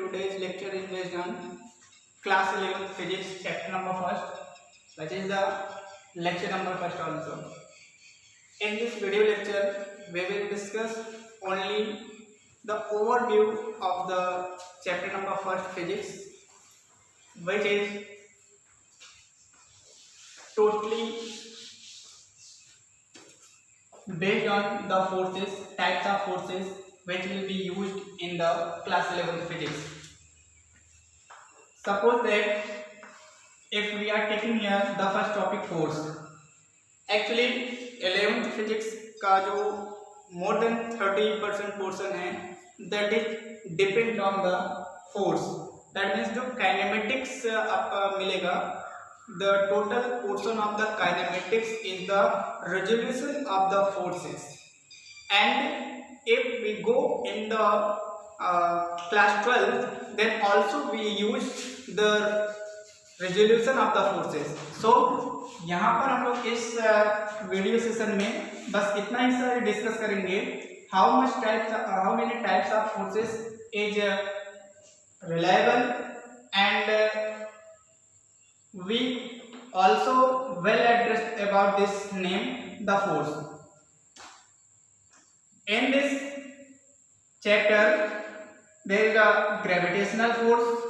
today's lecture is based on class 11th physics chapter number first, which is the lecture number first also. In this video lecture, we will discuss only the overview of the chapter number first physics, which is totally based on the forces, types of forces which will be used in the class 11th physics. Suppose that if we are taking here the first topic force, actually 11th physics का जो more than 30% portion है that is depend on the force. That means जो kinematics आपका मिलेगा, the total portion of the kinematics is the resolution of the forces. And if we go in the class 12, then also we use the resolution of the forces. So यहाँ पर हम लोग इस video session में बस इतना ही discuss करेंगे, how many types of forces is reliable, and we also well addressed about this name, the force. In this chapter there is a gravitational force,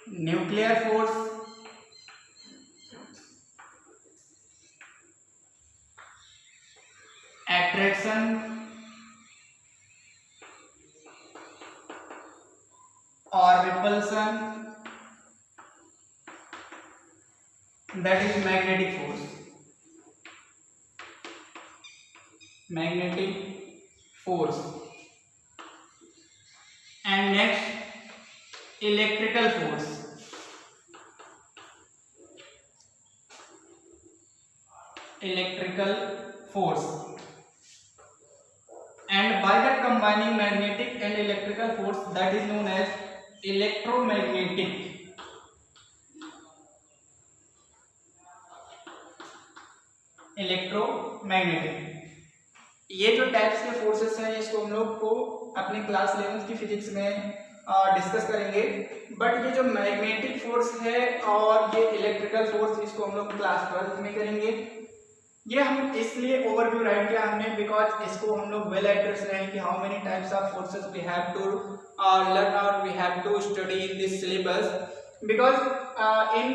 nuclear force, attraction or repulsion, that is magnetic force. And next, electrical force. And by that combining magnetic and electrical force, that is known as electromagnetic. ये जो types के forces हैं इसको हम लोग को अपने class 11th की फिजिक्स में डिस्कस करेंगे, बट ये जो मैग्नेटिक फोर्स है और ये इलेक्ट्रिकल फोर्स इसको हम लोग क्लास 12th में करेंगे. ये हम इसलिए ओवरव्यू राइट किया हमने बिकॉज इसको हम लोग वेल एड्रेस रहे हैं कि how many types of forces we have to learn और we have to study in this syllabus, because in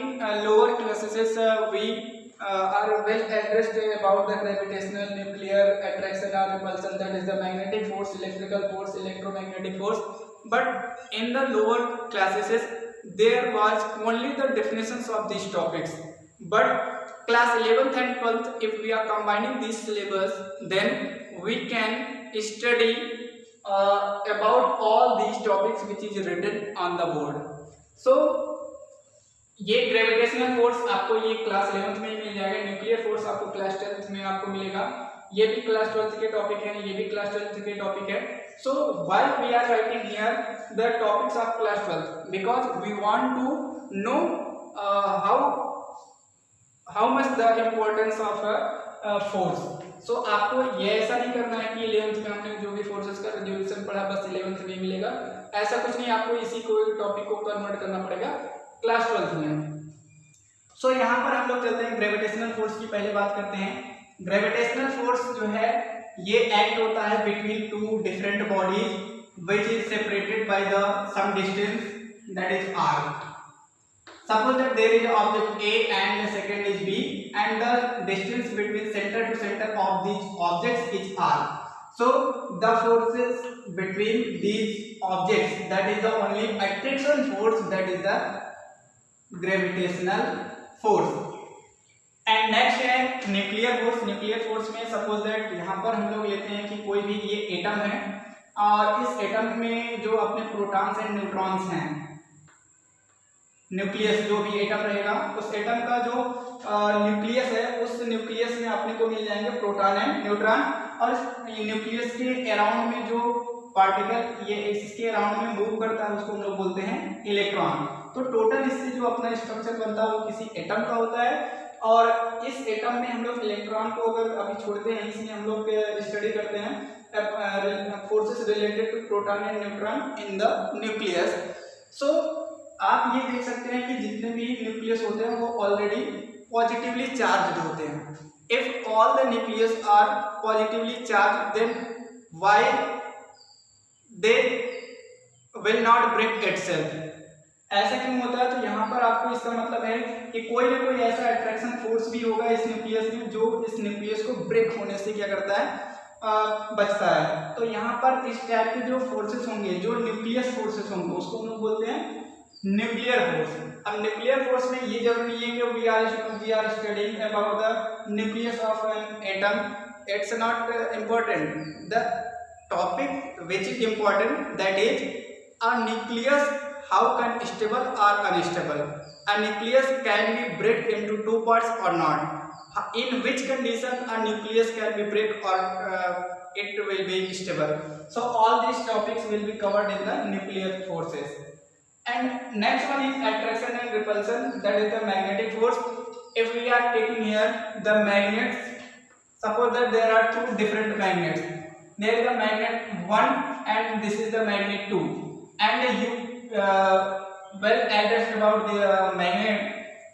lower classes we are well addressed about the gravitational, nuclear, attraction or repulsion, that is the magnetic force, electrical force, electromagnetic force. But in the lower classes there was only the definitions of these topics. But class 11th and 12th, if we are combining these syllabus, then we can study about all these topics which is written on the board. So ये gravitational force आपको ये class 11th में ही मिल जाएगा, nuclear force आपको class 10th में आपको मिलेगा, ये भी क्लास 12th के टॉपिक है, ये भी क्लास 12th के टॉपिक है. So why we are writing here the topics of class 12th, because we want to know how much the importance of force. So आपको ये ऐसा नहीं करना है कि 11th में हमने जो भी फोर्सेस का रेजोल्यूशन पढ़ा बस 11th में मिलेगा, ऐसा कुछ नहीं. आपको इसी को टॉपिक को कन्वर्ट करना पड़ेगा क्लास 12th में. सो यहाँ पर हम लोग चलते हैं ग्रेविटेशनल फोर्स की पहले बात करते हैं. ग्रेविटेशनल फोर्स जो है ये एक्ट होता है between two different bodies which is separated by the some distance, that is r. Suppose that there is object A and the second is B and the distance between center to center of these objects is r. So the forces between these objects, that is the only attraction force, that is the gravitational force. And next है nuclear force. Nuclear force में suppose that यहाँ पर हम लोग लेते हैं कि कोई भी ये एटम है और इस एटम में जो अपने प्रोटॉन्स एंड न्यूट्रॉन्स हैं, न्यूक्लियस जो भी एटम रहेगा उस एटम का जो न्यूक्लियस है उस न्यूक्लियस में अपने को मिल जाएंगे प्रोटॉन एंड न्यूट्रॉन, और न्यूक्लियस के अराउंड में जो पार्टिकल ये इसके अराउंड में मूव करता है उसको हम लोग बोलते हैं इलेक्ट्रॉन. तो टोटल इससे जो अपना स्ट्रक्चर बनता है वो किसी एटम का होता है और इस एटम में हम लोग इलेक्ट्रॉन को अगर अभी छोड़ते हैं, इसमें हम लोग स्टडी करते हैं forces related to proton and neutron in the nucleus. So आप ये देख सकते हैं कि जितने भी न्यूक्लियस होते हैं वो ऑलरेडी पॉजिटिवली चार्ज होते हैं। If all the nucleus are positively charge then why they will not break itself. ऐसा क्यों होता है? तो यहाँ पर आपको इसका मतलब है कि कोई ना कोई ऐसा अट्रैक्शन फोर्स भी होगा इस न्यूक्लियस में जो इस न्यूक्लियस को ब्रेक होने से क्या करता है, बचता है। तो यहाँ पर इस टाइप के जो फोर्सेस होंगे, जो न्यूक्लियस फोर्सेस होंगे, उसको हम लोग बोलते हैं न्यूक्लियर फोर्स। अब न्यूक्लियर फोर्स में ये जरूरी नहीं है कि we are studying about the nucleus of an atom, it's not important. The topic which is important that is a nucleus how can stable or unstable, a nucleus can be break into two parts or not, in which condition a nucleus can be break or it will be stable. So all these topics will be covered in the nuclear forces. And next one is attraction and repulsion, that is the magnetic force. If we are taking here the magnets, suppose that there are two different magnets, there is a magnet 1 and this is the magnet 2, and you well addressed about the magnet.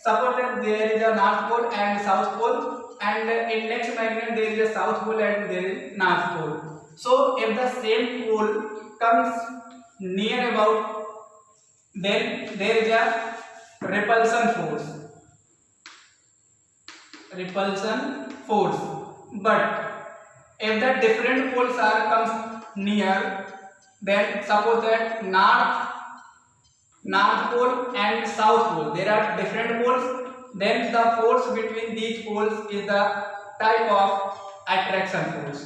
Suppose that there is a north pole and south pole, and in next magnet there is a south pole and there is north pole. So if the same pole comes near about, then there is a repulsion force. But if the different poles are comes near, then suppose that north pole and south pole, there are different poles, then the force between these poles is the type of attraction force.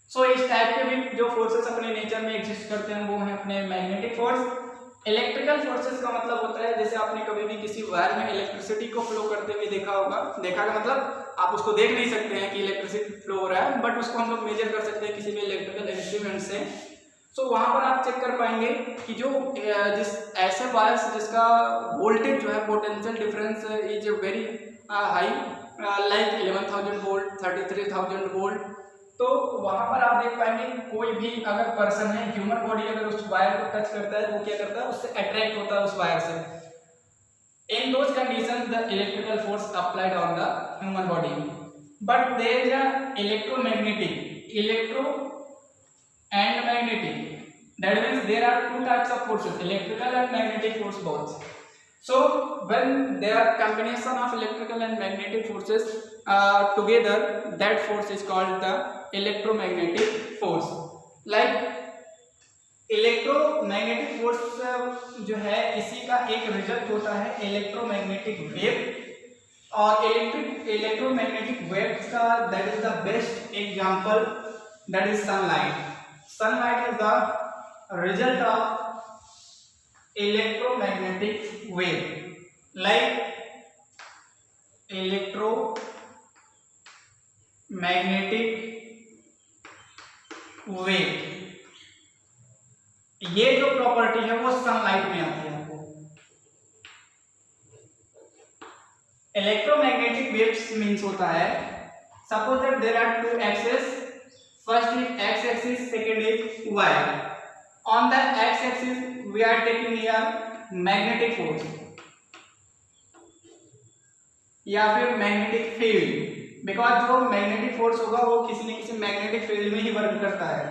So इस type के भी जो forces अपने nature में exist करते हैं वो हैं अपने मैग्नेटिक फोर्स। इलेक्ट्रिकल फोर्सेस का मतलब होता है, जैसे आपने कभी भी किसी वायर में इलेक्ट्रिसिटी को फ्लो करते हुए देखा होगा, देखा का मतलब आप उसको देख नहीं सकते हैं कि इलेक्ट्रिसिटी फ्लो हो रहा है, बट उसको हम लोग मेजर कर सकते हैं किसी भी इलेक्ट्रिकल इंस्ट्रूमेंट से। सो वहां पर आप चेक कर पाएंगे कि जो ऐसे वायर्स जिसका वोल्टेज जो है potential difference is very high, like 11,000 volt, 33,000 volt, तो वहां पर आप देख पाएंगे कोई भी अगर पर्सन है, ह्यूमन बॉडी अगर उस वायर को टच करता है तो वो क्या करता है, उससे अट्रैक्ट होता है उस वायर से। In those conditions the electrical force applied on the human body. But there is a electro and magnetic, that means there are two types of forces, electrical and magnetic force both. So when there are combination of electrical and magnetic forces together, that force is called the electromagnetic force. Like electromagnetic force जो है इसी का एक result होता है electromagnetic wave, और electromagnetic waves का that is the best example, that is sunlight. Sunlight is the result of electromagnetic wave. Like electromagnetic wave, ये जो प्रॉपर्टी है वो सनलाइट में आती है आपको. इलेक्ट्रोमैग्नेटिक वेव्स मीन्स होता है, suppose that there are two axes, first is x axis, second is y. On the x axis we are taking here magnetic force या फिर मैग्नेटिक फील्ड, बिकॉज जो मैग्नेटिक फोर्स होगा वो किसी न किसी मैग्नेटिक फील्ड में ही वर्क करता है.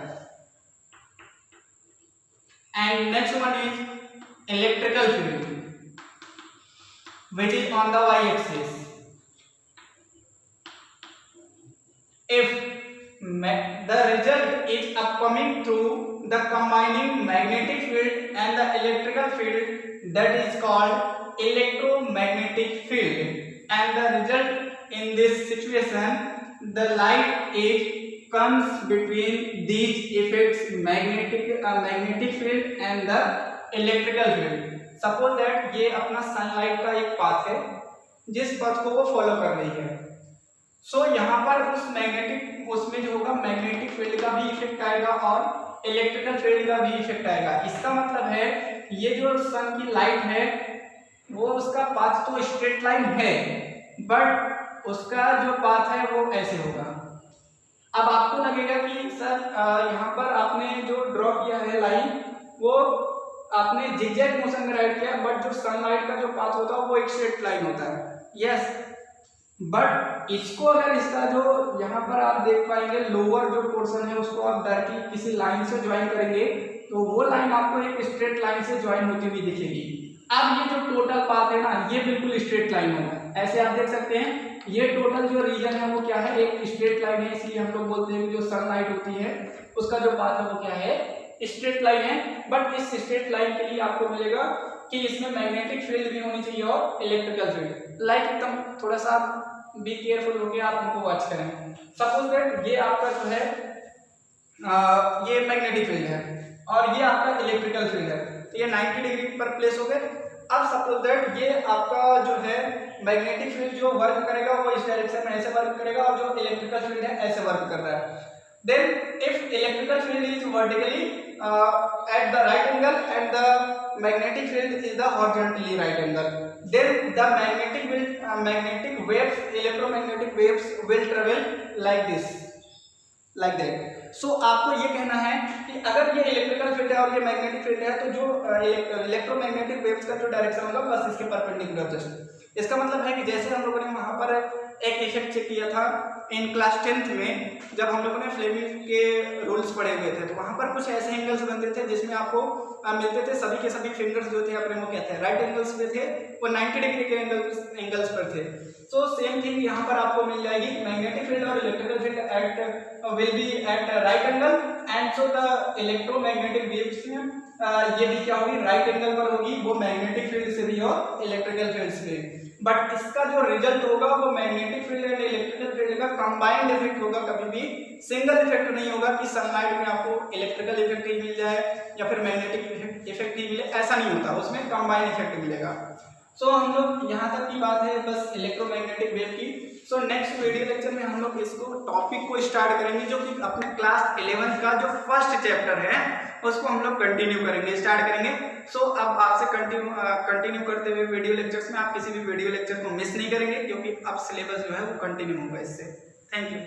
And next one is electrical field which is on the y axis. If the result is upcoming through the combining magnetic field and the electrical field, that is called electromagnetic field, and the result in this situation, the light is comes between these effects, magnetic field and the electrical field. Suppose that ये अपना sunlight का एक path है जिस पथ को वो follow कर रही है. सो यहाँ पर उस मैग्नेटिक उसमें जो होगा मैग्नेटिक फील्ड का भी इफेक्ट आएगा और इलेक्ट्रिकल फील्ड का भी इफेक्ट आएगा. इसका मतलब है ये जो सन की लाइट है वो उसका पाथ तो स्ट्रेट लाइन है, बट उसका जो पाथ है वो ऐसे होगा। अब आपको लगेगा कि सर यहाँ पर आपने जो ड्रॉ किया है लाइन, वो आपने जिगजैग मोशन में राइट किया, बट जो सनलाइट का जो पाथ होता है वो एक स्ट्रेट लाइन होता है। यस, बट इसको अगर इसका जो यहाँ पर आप देख पाएंगे लोअर जो पोर्शन है उसको आप डायरेक्टली किसी लाइन से ज्वाइन करेंगे तो वो लाइन आपको एक स्ट्रेट लाइन से ज्वाइन होती हुई दिखेगी। अब ये जो टोटल पाथ है ना, ये बिल्कुल स्ट्रेट लाइन होगा। ऐसे आप देख सकते हैं ये टोटल जो रीजन है वो क्या है, एक स्ट्रेट लाइन है, इसलिए हम लोग बोलते हैं कि जो सनलाइट होती है उसका जो पाथ है वो क्या है, स्ट्रेट लाइन है। बट इस स्ट्रेट लाइन के लिए आपको मिलेगा कि इसमें मैग्नेटिक फील्ड भी होनी चाहिए और इलेक्ट्रिकल फील्ड। लाइक एकदम थोड़ा सा बी केयरफुल होकर आप उनको वॉच करें। सपोज दैट ये आपका जो है ये मैग्नेटिक फील्ड है और ये आपका इलेक्ट्रिकल फील्ड है, तो ये 90 डिग्री पर प्लेस हो गए। अब सपोज दैट ये आपका जो है मैग्नेटिक फील्ड जो वर्क करेगा वो इस डायरेक्शन में ऐसे वर्क करेगा और जो इलेक्ट्रिकल फील्ड है ऐसे वर्क कर रहा है। Then if electrical field is vertically at the right angle and the magnetic field is the horizontally right angle, then the magnetic waves, electromagnetic waves will travel like this, like that. So आपको ये कहना है कि अगर ये electrical field है और ये मैग्नेटिक फील्ड है तो जो इलेक्ट्रोमैग्नेटिक वेव्स का जो डायरेक्शन होगा बस इसके परपेंडिकुलर जस्ट। इसका मतलब है कि जैसे हम लोगों ने वहां पर एक इफेक्ट चेक किया था इन क्लास 10th में, जब हम लोगों ने फ्लेमिंग के रूल्स पढ़े हुए थे, तो वहां पर कुछ ऐसे एंगल्स बनते थे जिसमें आपको मिलते थे सभी के सभी फिंगर्स जो थे अपने वो क्या थे, राइट एंगल्स पे थे, वो 90 डिग्री के एंगल्स पर थे। सो सेम थिंग यहाँ पर आपको मिल जाएगी, मैग्नेटिक फील्ड और electrical field at will be at right angle and so the electromagnetic waves ये भी क्या होगी, राइट एंगल पर होगी, वो मैग्नेटिक फील्ड से भी और इलेक्ट्रिकल फील्ड से। बट इसका जो रिजल्ट होगा वो magnetic field and electrical field का कंबाइंड इफेक्ट होगा, कभी भी सिंगल इफेक्ट नहीं होगा कि सनलाइट में आपको इलेक्ट्रिकल इफेक्ट ही मिल जाए या फिर मैग्नेटिक इफेक्ट ही मिले, ऐसा नहीं होता, उसमें कंबाइंड इफेक्ट मिलेगा। सो हम लोग यहाँ तक की बात है बस इलेक्ट्रोमैग्नेटिक वेव की। सो नेक्स्ट वीडियो लेक्चर में हम लोग इसको टॉपिक को स्टार्ट करेंगे जो कि अपने क्लास 11 का जो फर्स्ट चैप्टर है उसको हम लोग कंटिन्यू करेंगे, स्टार्ट करेंगे। सो अब आपसे कंटिन्यू करते हुए वीडियो लेक्चर्स में आप किसी भी वीडियो लेक्चर को मिस नहीं करेंगे क्योंकि अब सिलेबस जो है वो कंटिन्यू होगा इससे। Thank you.